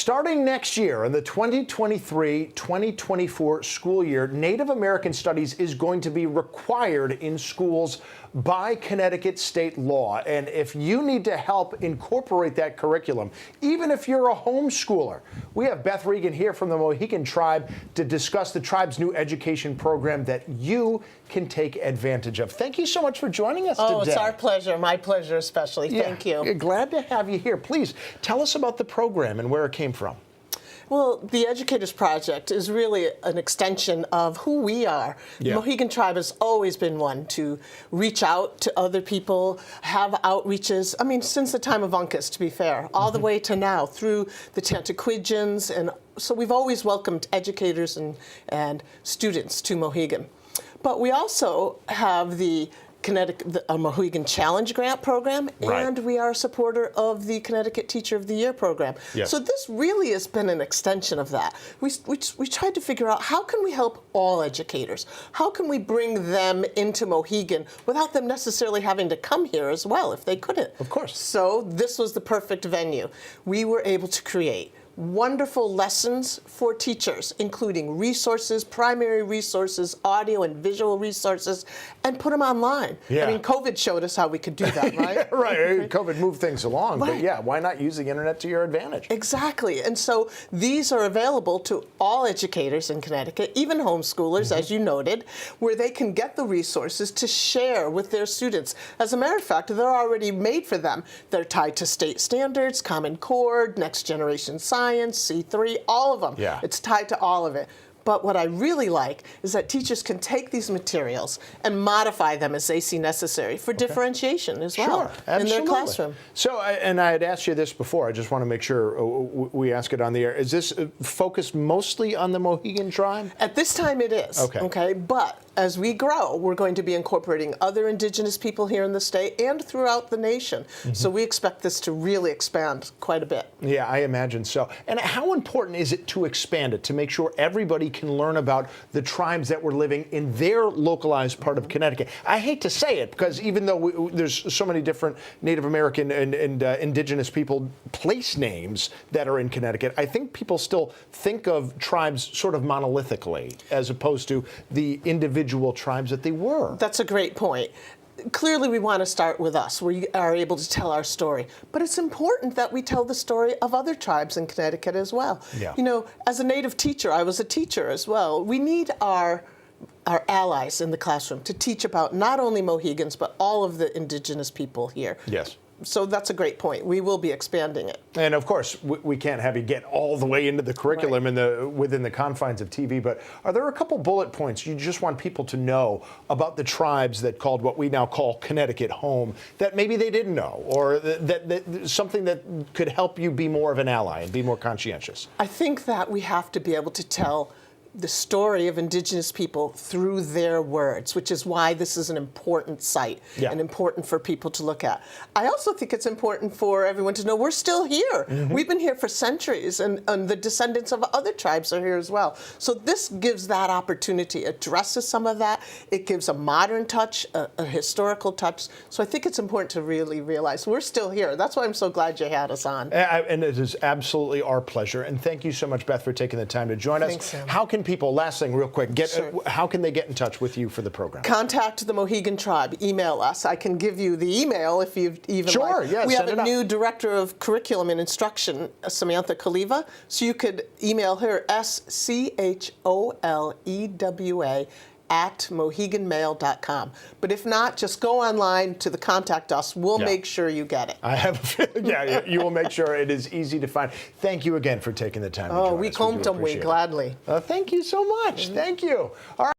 Starting next year in the 2023-2024 school year, Native American Studies is going to be required in schools by Connecticut state law. And if you need to help incorporate that curriculum, even if you're a homeschooler, we have Beth Regan here from the Mohegan Tribe to discuss the tribe's new education program that you can take advantage of. Thank you so much for joining us today. Oh, it's our pleasure. My pleasure especially. Thank you. Glad to have you here. Please tell us about the program and where it came from. Well, the Educators Project is really an extension of who we are. Yeah. The Mohegan Tribe has always been one to reach out to other people, have outreaches, I mean, since the time of Uncas, to be fair, all the way to now, through the Tantaquidgeons, and so we've always welcomed educators and students to Mohegan. But we also have the Mohegan Challenge Grant program, and we are a supporter of the Connecticut Teacher of the Year program. Yes. So this really has been an extension of that. We tried to figure out, how can we help all educators? How can we bring them into Mohegan without them necessarily having to come here as well if they couldn't? Of course. So this was the perfect venue. We were able to create wonderful lessons for teachers, including resources, primary resources, audio and visual resources, and put them online. Yeah. I mean, COVID showed us how we could do that, right? Right. COVID moved things along, Right. but yeah, why not use the internet to your advantage? Exactly. And so these are available to all educators in Connecticut, even homeschoolers, as you noted, where they can get the resources to share with their students. As a matter of fact, they're already made for them. They're tied to state standards, Common Core, Next Generation Science, C3, all of them. Yeah. It's tied to all of it. But what I really like is that teachers can take these materials and modify them as they see necessary for differentiation as well in their classroom. So, and I had asked you this before, I just want to make sure we ask it on the air. Is this focused mostly on the Mohegan Tribe? At this time it is. Okay. But as we grow, we're going to be incorporating other Indigenous people here in the state and throughout the nation. So we expect this to really expand quite a bit. Yeah, I imagine so. And how important is it to expand it, to make sure everybody can learn about the tribes that were living in their localized part of Connecticut? I hate to say it, because even though there's so many different Native American and Indigenous people place names that are in Connecticut, I think people still think of tribes sort of monolithically as opposed to the individual tribes that they were. That's a great point. Clearly, we want to start with us. We are able to tell our story. But it's important that we tell the story of other tribes in Connecticut as well. Yeah. You know, as a Native teacher, I was a teacher as well. We need our allies in the classroom to teach about not only Mohegans, but all of the Indigenous people here. Yes. So that's a great point. We will be expanding it. And of course, we can't have you get all the way into the curriculum within the confines of TV, but are there a couple bullet points you just want people to know about the tribes that called what we now call Connecticut home that maybe they didn't know, or that something that could help you be more of an ally and be more conscientious? I think that we have to be able to tell the story of Indigenous people through their words, which is why this is an important site and important for people to look at. I also think it's important for everyone to know we're still here. We've been here for centuries, and the descendants of other tribes are here as well. So this gives that opportunity, addresses some of that. It gives a modern touch, a historical touch. So I think it's important to really realize we're still here. That's why I'm so glad you had us on. And it is absolutely our pleasure. And thank you so much, Beth, for taking the time to join us. Thanks, Sam. How can people, last thing real quick, how can they get in touch with you for the program? Contact the Mohegan Tribe. Email us. I can give you the email if you've even like. Yeah, we have a new director of curriculum and instruction, Samantha Kaliva. So you could email her, scholewa@moheganmail.com. But if not, just go online to the contact us. We'll make sure you get it. I have a feeling, you will make sure it is easy to find. Thank you again for taking the time to join us. We combed them, gladly. Thank you so much. Thank you. All right.